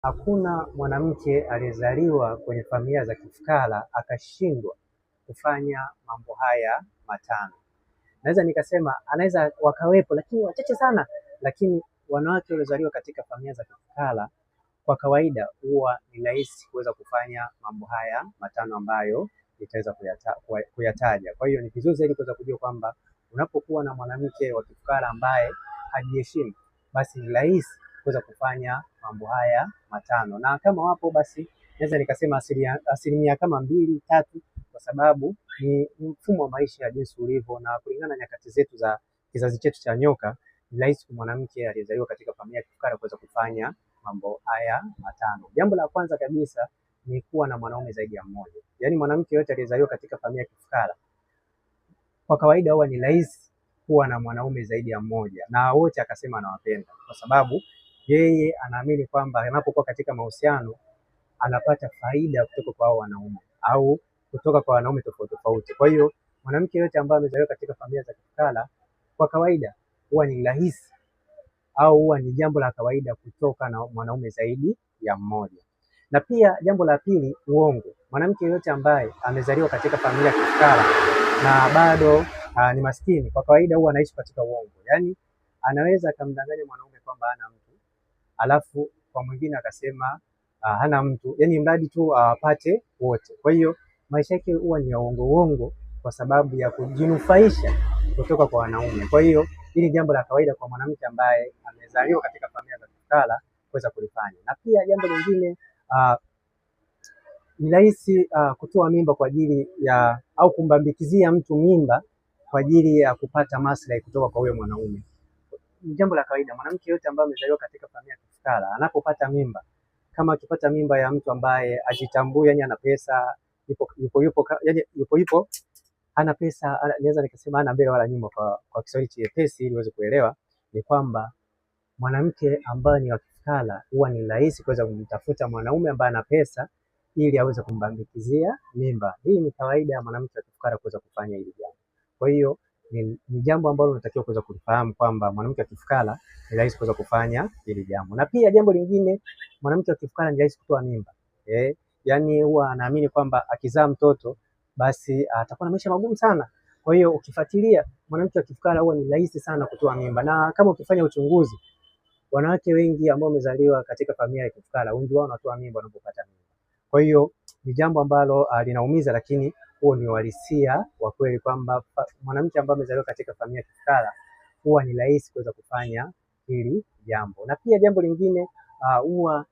Hakuna mwanamke aliyezaliwa kwenye familia za kifukara akashindwa kufanya mambo haya matano. Naweza nikasema anaweza wakawepo, lakini wachache sana. Lakini wanawake waliozaliwa katika familia za kifukara kwa kawaida huwa ni rahisi kuweza kufanya mambo haya matano ambayo nitaweza kuyataja. Kwa hiyo ni vizuri zaidi kuweza kujua kwamba unapokuwa na mwanamke wa kifukara ambaye hajiheshimu, basi ni rahisi kuweza kufanya mambo haya matano, na kama wapo basi naweza nikasema asilimia kama 2-3, kwa sababu ni mfumo wa maisha ya jinsi ulivyo, na kulingana na nyakati zetu za kizazi chetu cha nyoka, ni rahisi kwa mwanamke aliyezaliwa katika familia ya kifukara kuweza kufanya mambo haya matano. Jambo la kwanza kabisa ni kuwa na mwanaume zaidi ya mmoja. Yaani mwanamke yote aliyezaliwa katika familia ya kifukara kwa kawaida huwa ni rahisi kuwa na mwanaume zaidi ya mmoja, na wote akasema anawapenda, kwa sababu yeye anaamini kwamba anapokuwa katika mahusiano anapata faida kutoka kwa wanaume au kutoka kwa wanaume tofauti tofauti. Kwa hiyo mwanamke yote ambaye amezaliwa katika familia za kifukara kwa kawaida huwa ni rahisi au huwa ni jambo la kawaida kutoka na mwanaume zaidi ya mmoja. Na pia jambo la pili, uongo. Mwanamke yote ambaye amezaliwa katika familia ya kifukara na bado ni maskini, kwa kawaida huwa anaishi katika uongo. Yaani anaweza akamdanganya mwanaume kwamba hana mtu, alafu kwa mwingine akasema hana mtu, yaani mradi tu awapate wote. Kwa hiyo maisha yake huwa ni ya uongo kwa sababu ya kujinufaisha kutoka kwa wanaume. Kwa hiyo hili jambo la kawaida kwa mwanamke ambaye amezaliwa katika familia za kifukara kuweza kulifanya. Na pia jambo lingine, ni rahisi kutoa mimba kwa ajili ya au kumbambikizia mtu mimba kwa ajili ya kupata maslahi kutoka kwa huyo mwanaume. Ni jambo la kawaida. Mwanamke yote ambaye amezaliwa katika familia ya kifukara anapopata mimba, kama akipata mimba ya mtu ambaye ajitambui, yani ana pesa, yupo ana pesa, naweza nikasema ana mbele wala nyuma kwa Kiswahili chepesi ili uweze kuelewa, ni kwamba mwanamke ambaye ni wa kifukara huwa ni rahisi kuweza kumtafuta mwanaume ambaye ana pesa ili aweze kumbambikizia mimba. Hii ni kawaida ya mwanamke wa kifukara kuweza kufanya hili jambo. Kwa hiyo ni jambo ambalo unatakiwa kuweza kulifahamu kwamba mwanamke wa kifukara ni rahisi kuweza kufanya hili jambo. Na pia jambo lingine, mwanamke wa kifukara ni rahisi kutoa mimba. Yaani huwa anaamini kwamba akizaa mtoto basi atakuwa na maisha magumu sana. Kwa hiyo ukifuatilia, mwanamke wa kifukara huwa ni rahisi sana kutoa mimba, na kama ukifanya uchunguzi, wanawake wengi ambao wamezaliwa katika familia ya kifukara wengi wao wanatoa mimba wanapopata mimba. Kwa hiyo ni jambo ambalo linaumiza, lakini huo ni uhalisia wa kweli kwamba mwanamke ambaye amezaliwa katika familia ya kifukara huwa ni rahisi kuweza kufanya hili jambo. Na pia jambo lingine, huwa